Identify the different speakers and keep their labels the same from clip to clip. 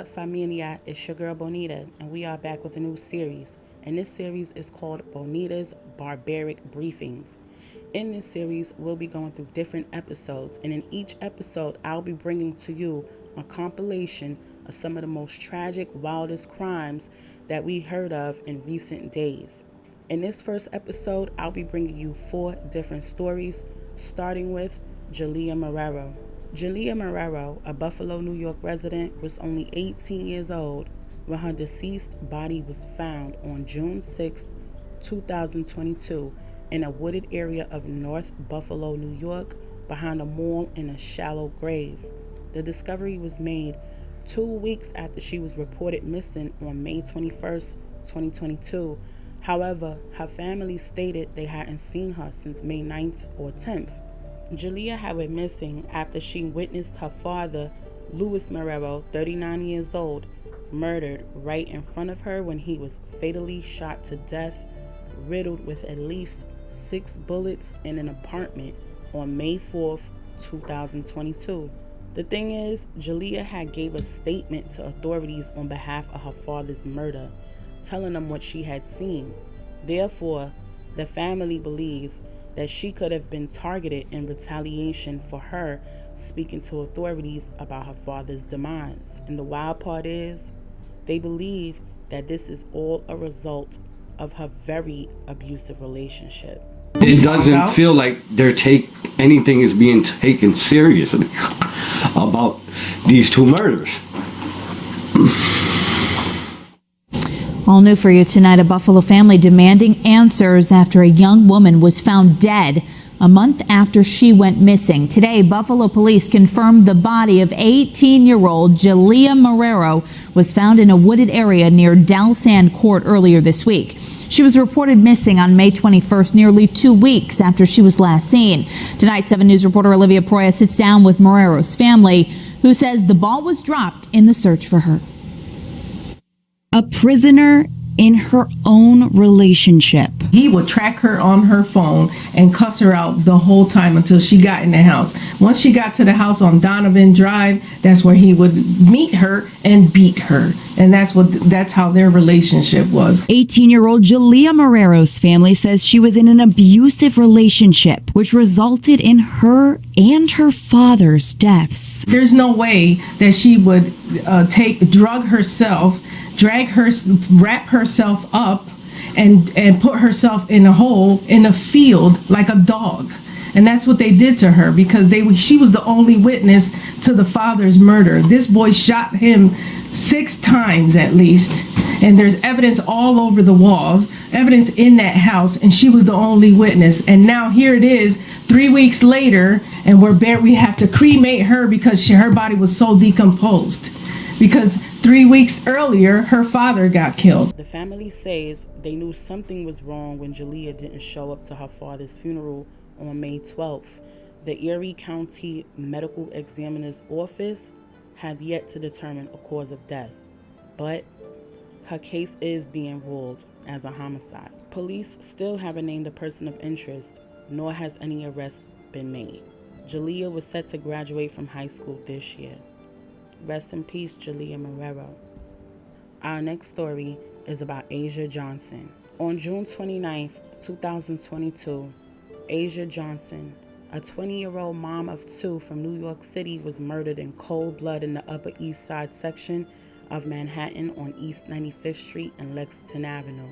Speaker 1: up, Familia? It's your girl Bonita, and we are back with a new series. And this series is called Bonita's Barbaric Briefings. In this series, we'll be going through different episodes, and in each episode, I'll be bringing to you a compilation of some of the most tragic, wildest crimes that we heard of in recent days. In this first episode, I'll be bringing you 4 different stories, starting with Jalia Marrero. Jalia Marrero, a Buffalo, New York resident, was only 18 years old when her deceased body was found on June 6, 2022, in a wooded area of North Buffalo, New York, behind a mall in a shallow grave. The discovery was made 2 weeks after she was reported missing on May 21st, 2022. However, her family stated they hadn't seen her since May 9th or 10th. Jalia had went missing after she witnessed her father, Louis Marrero, 39 years old, murdered right in front of her when he was fatally shot to death, riddled with at least 6 bullets in an apartment on May 4th, 2022. The thing is, Jalia had gave a statement to authorities on behalf of her father's murder, telling them what she had seen. Therefore, the family believes that she could have been targeted in retaliation for her speaking to authorities about her father's demise. And the wild part is, they believe that this is all a result of her very abusive relationship.
Speaker 2: It doesn't feel like anything is being taken seriously about these 2 murders.
Speaker 3: All new for you tonight, a Buffalo family demanding answers after a young woman was found dead a month after she went missing. Today, Buffalo police confirmed the body of 18-year-old Jalia Marrero was found in a wooded area near Dalsan Court earlier this week. She was reported missing on May 21st, nearly 2 weeks after she was last seen. Tonight, 7 News reporter Olivia Proya sits down with Marrero's family, who says the ball was dropped in the search for her.
Speaker 4: A prisoner in her own relationship.
Speaker 5: He would track her on her phone and cuss her out the whole time until she got in the house. Once she got to the house on Donovan Drive, that's where he would meet her and beat her. And that's how their relationship was.
Speaker 4: 18-year-old Jalia Marrero's family says she was in an abusive relationship, which resulted in her and her father's deaths.
Speaker 5: There's no way that she would drug herself, wrap herself up and put herself in a hole in a field like a dog. And that's what they did to her, because she was the only witness to the father's murder. This boy shot him 6 times at least, and there's evidence all over the walls, evidence in that house, and she was the only witness. And now here it is 3 weeks later, and we have to cremate her because her body was so decomposed, because 3 weeks earlier her father got killed.
Speaker 1: The family says they knew something was wrong when Jalia didn't show up to her father's funeral on May 12th. The Erie County Medical Examiner's Office have yet to determine a cause of death, but her case is being ruled as a homicide. Police still haven't named a person of interest, nor has any arrests been made. Jalia was set to graduate from high school this year. Rest in peace, Jalia Marrero. Our next story is about Azsia Johnson. On June 29th, 2022, Azsia Johnson, a 20-year-old mom of 2 from New York City, was murdered in cold blood in the Upper East Side section of Manhattan on East 95th Street and Lexington Avenue.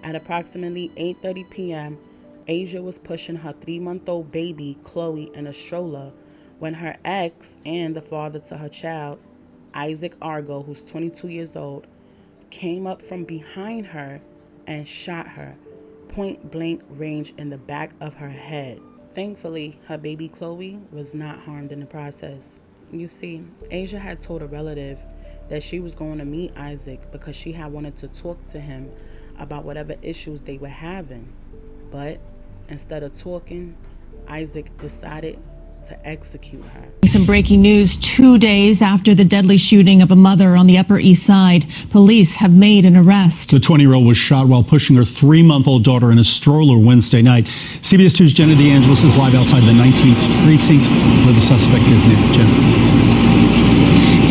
Speaker 1: At approximately 8:30 p.m., Azsia was pushing her 3-month-old baby, Chloe, in a stroller when her ex and the father to her child, Isaac Argo, who's 22 years old, came up from behind her and shot her point blank range in the back of her head. Thankfully, her baby Chloe was not harmed in the process. You see, Azsia had told a relative that she was going to meet Isaac because she had wanted to talk to him about whatever issues they were having. But instead of talking, Isaac decided to execute her.
Speaker 6: Some breaking news 2 days after the deadly shooting of a mother on the Upper East Side. Police have made an arrest.
Speaker 7: The 20-year-old was shot while pushing her 3-month-old daughter in a stroller Wednesday night. CBS 2's Jenna DeAngelis is live outside the 19th precinct where the suspect is now. Jenna.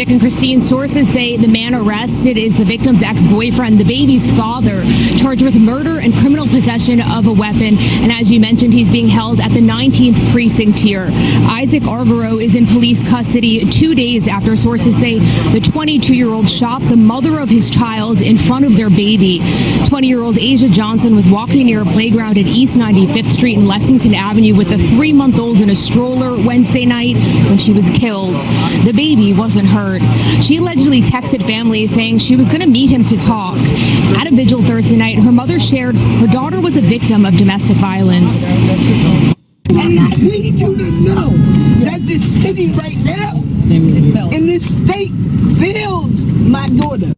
Speaker 8: and Christine, sources say the man arrested is the victim's ex-boyfriend, the baby's father, charged with murder and criminal possession of a weapon. And as you mentioned, he's being held at the 19th precinct here. Isaac Argaro is in police custody 2 days after sources say the 22-year-old shot the mother of his child in front of their baby. 20-year-old Azsia Johnson was walking near a playground at East 95th Street and Lexington Avenue with a 3-month-old in a stroller Wednesday night when she was killed. The baby wasn't hurt. She allegedly texted family saying she was going to meet him to talk. At a vigil Thursday night, her mother shared her daughter was a victim of domestic violence.
Speaker 9: And I need you to know that this city right now, in this state, failed my daughter.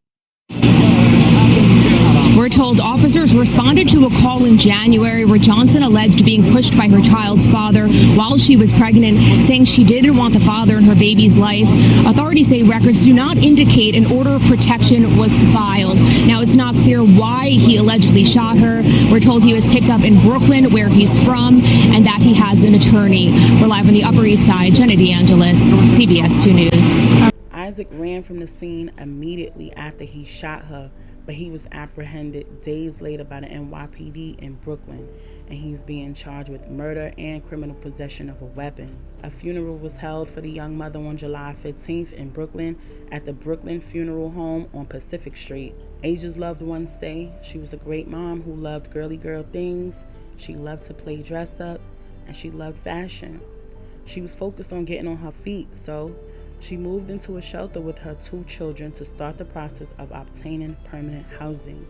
Speaker 8: We're told officers responded to a call in January where Johnson alleged being pushed by her child's father while she was pregnant, saying she didn't want the father in her baby's life. Authorities say records do not indicate an order of protection was filed. Now, it's not clear why he allegedly shot her. We're told he was picked up in Brooklyn, where he's from, and that he has an attorney. We're live on the Upper East Side. Jenna DeAngelis, CBS 2 News.
Speaker 1: Isaac ran from the scene immediately after he shot her, but he was apprehended days later by the NYPD in Brooklyn, and he's being charged with murder and criminal possession of a weapon. A funeral was held for the young mother on July 15th in Brooklyn at the Brooklyn Funeral Home on Pacific Street. Asia's loved ones say she was a great mom who loved girly girl things, she loved to play dress up, and she loved fashion. She was focused on getting on her feet, so she moved into a shelter with her 2 children to start the process of obtaining permanent housing.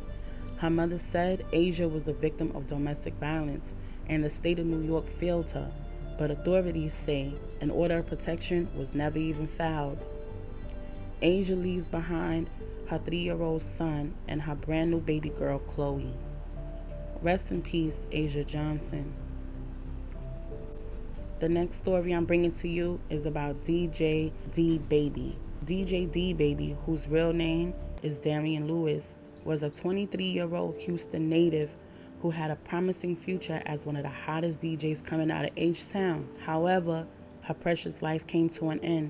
Speaker 1: Her mother said Azsia was a victim of domestic violence and the state of New York failed her, but authorities say an order of protection was never even filed. Azsia leaves behind her 3-year-old son and her brand new baby girl, Chloe. Rest in peace, Azsia Johnson. The next story I'm bringing to you is about DJ Dbaby. DJ Dbaby, whose real name is Darian Lewis, was a 23-year-old Houston native who had a promising future as one of the hottest DJs coming out of H-Town. However, her precious life came to an end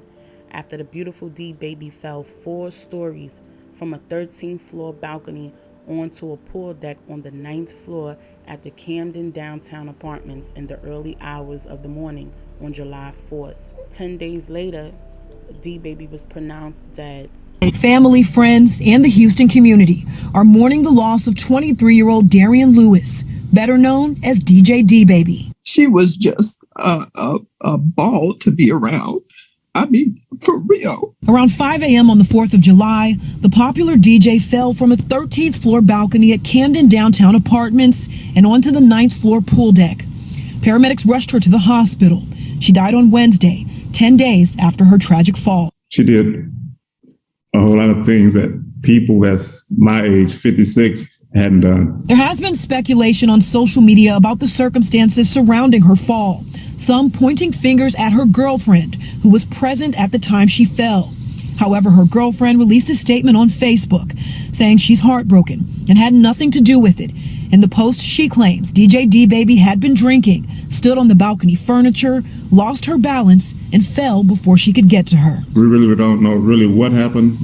Speaker 1: after the beautiful Dbaby fell 4 stories from a 13th floor balcony onto a pool deck on the 9th floor at the Camden downtown apartments in the early hours of the morning on July 4th. 10 days later, Dbaby was pronounced dead.
Speaker 10: Family, friends, and the Houston community are mourning the loss of 23-year-old Darian Lewis, better known as DJ Dbaby.
Speaker 11: She was just a ball to be around. I mean, for real.
Speaker 10: Around 5 a.m. on the 4th of July, the popular DJ fell from a 13th floor balcony at Camden downtown apartments and onto the 9th floor pool deck. Paramedics rushed her to the hospital. She died on Wednesday, 10 days after her tragic fall.
Speaker 12: She did a whole lot of things that people that's my age, 56, hadn't done.
Speaker 10: There has been speculation on social media about the circumstances surrounding her fall, some pointing fingers at her girlfriend, who was present at the time she fell. However, her girlfriend released a statement on Facebook saying she's heartbroken and had nothing to do with it. In the post, she claims DJ Dbaby had been drinking, stood on the balcony furniture, lost her balance, and fell before she could get to her.
Speaker 12: We really don't know really what happened,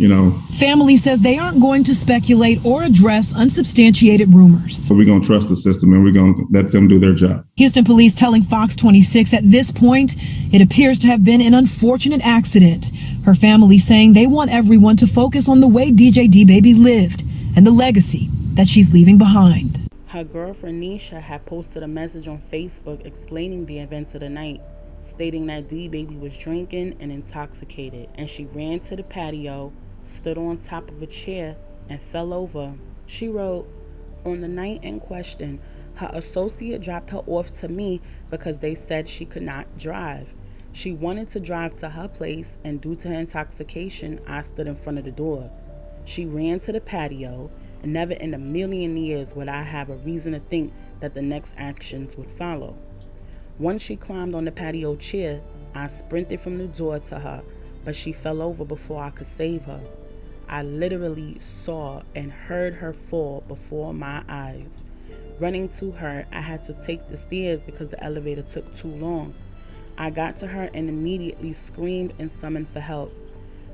Speaker 10: Family says they aren't going to speculate or address unsubstantiated rumors.
Speaker 12: So we're going to trust the system and we're going to let them do their job.
Speaker 10: Houston police telling Fox 26 at this point, it appears to have been an unfortunate accident. Her family saying they want everyone to focus on the way DJ Dbaby lived and the legacy that she's leaving behind.
Speaker 1: Her girlfriend Nisha had posted a message on Facebook explaining the events of the night, stating that Dbaby was drinking and intoxicated, and she ran to the patio, stood on top of a chair, and fell over. She wrote, "On the night in question, her associate dropped her off to me because they said she could not drive. She wanted to drive to her place, and due to her intoxication, I stood in front of the door. She ran to the patio, and never in a million years would I have a reason to think that the next actions would follow. Once she climbed on the patio chair, I sprinted from the door to her, but she fell over before I could save her. I literally saw and heard her fall before my eyes. Running to her, I had to take the stairs because the elevator took too long. I got to her and immediately screamed and summoned for help.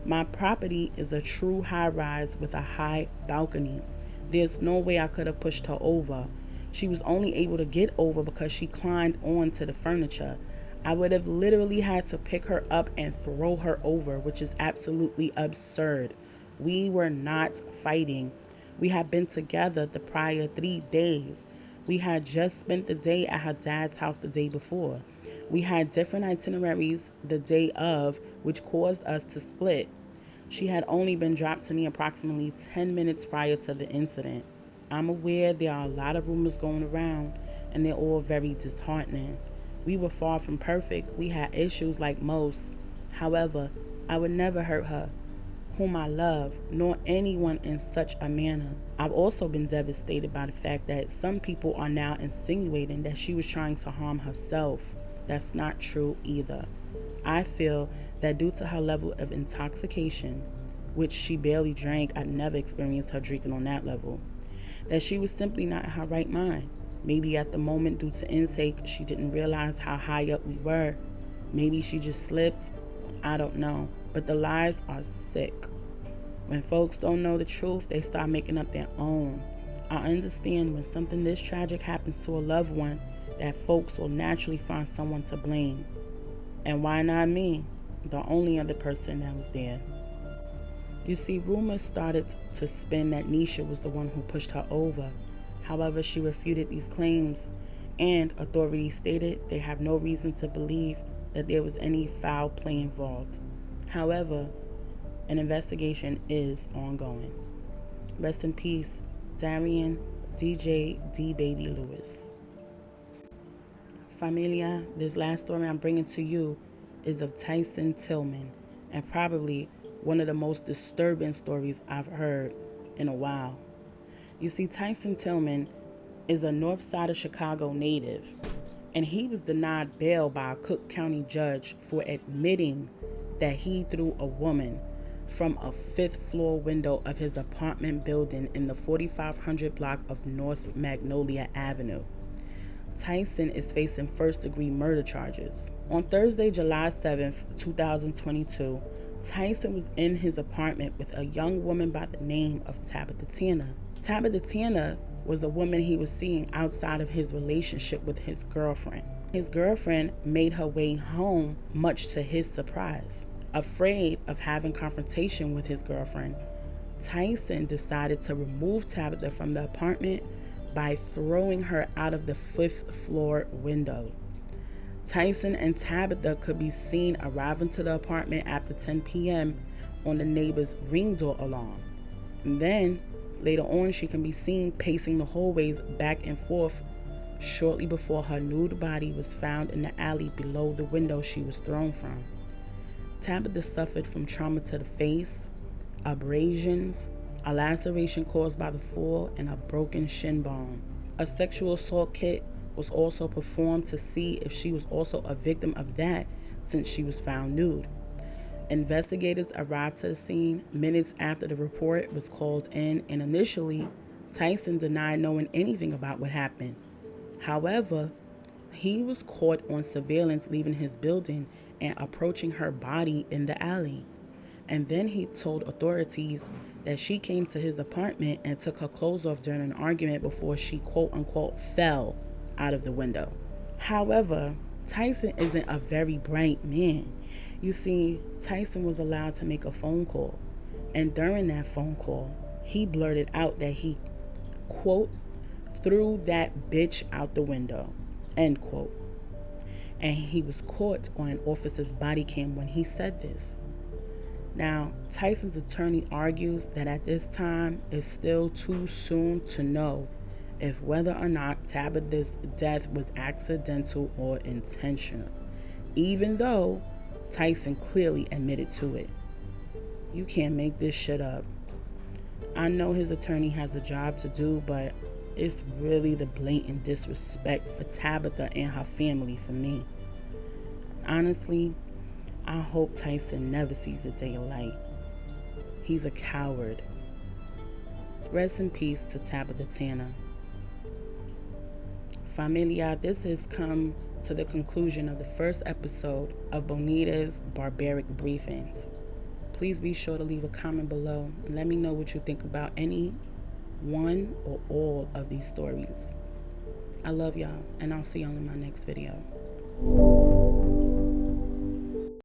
Speaker 1: My property is a true high rise with a high balcony. There's no way I could have pushed her over. She was only able to get over because she climbed onto the furniture. I would have literally had to pick her up and throw her over, which is absolutely absurd. We were not fighting. We had been together the prior 3 days. We had just spent the day at her dad's house the day before. We had different itineraries the day of, which caused us to split. She had only been dropped to me approximately 10 minutes prior to the incident. I'm aware there are a lot of rumors going around, and they're all very disheartening. We were far from perfect. We had issues like most. However, I would never hurt her, whom I love, nor anyone in such a manner. I've also been devastated by the fact that some people are now insinuating that she was trying to harm herself. That's not true either. I feel that due to her level of intoxication, which she barely drank, I never experienced her drinking on that level, that she was simply not in her right mind. Maybe at the moment, due to intake, she didn't realize how high up we were. Maybe she just slipped. I don't know. But the lies are sick. When folks don't know the truth, they start making up their own. I understand when something this tragic happens to a loved one, that folks will naturally find someone to blame. And why not me, the only other person that was there? You see, rumors started to spin that Nisha was the one who pushed her over. However, she refuted these claims, and authorities stated they have no reason to believe that there was any foul play involved. However, an investigation is ongoing. Rest in peace, Darian DJ Dbaby Lewis. Familia, this last story I'm bringing to you is of Tyson Tillman, and probably one of the most disturbing stories I've heard in a while. You see, Tyson Tillman is a north side of Chicago native, and he was denied bail by a Cook County judge for admitting that he threw a woman from a 5th floor window of his apartment building in the 4500 block of North Magnolia Avenue. Tyson is facing first-degree murder charges. On Thursday, July 7th, 2022, Tyson was in his apartment with a young woman by the name of Tabitha Tanner. Tabitha Tanner was a woman he was seeing outside of his relationship with his girlfriend. His girlfriend made her way home, much to his surprise. Afraid of having confrontation with his girlfriend, Tyson decided to remove Tabitha from the apartment by throwing her out of the 5th floor window. Tyson and Tabitha could be seen arriving to the apartment after 10 p.m. on the neighbor's ring door alarm. And then, later on, she can be seen pacing the hallways back and forth shortly before her nude body was found in the alley below the window she was thrown from. Tabitha suffered from trauma to the face, abrasions, a laceration caused by the fall, and a broken shin bone. A sexual assault kit was also performed to see if she was also a victim of that, since she was found nude. Investigators arrived to the scene minutes after the report was called in, and initially, Tyson denied knowing anything about what happened. However, he was caught on surveillance leaving his building and approaching her body in the alley. And then he told authorities that she came to his apartment and took her clothes off during an argument before she quote-unquote fell out of the window. However, Tyson isn't a very bright man. You see, Tyson was allowed to make a phone call, and during that phone call, he blurted out that he, quote, threw that bitch out the window, end quote. And he was caught on an officer's body cam when he said this. Now, Tyson's attorney argues that at this time, it's still too soon to know if whether or not Tabitha's death was accidental or intentional, even though Tyson clearly admitted to it. You can't make this shit up. I know his attorney has a job to do, but it's really the blatant disrespect for Tabitha and her family for me. Honestly, I hope Tyson never sees a day of light. He's a coward. Rest in peace to Tabitha Tanner. Familia, this has come to the conclusion of the first episode of Bonita's Barbaric Briefings. Please be sure to leave a comment below and let me know what you think about any one or all of these stories. I love y'all, and I'll see y'all in my next video.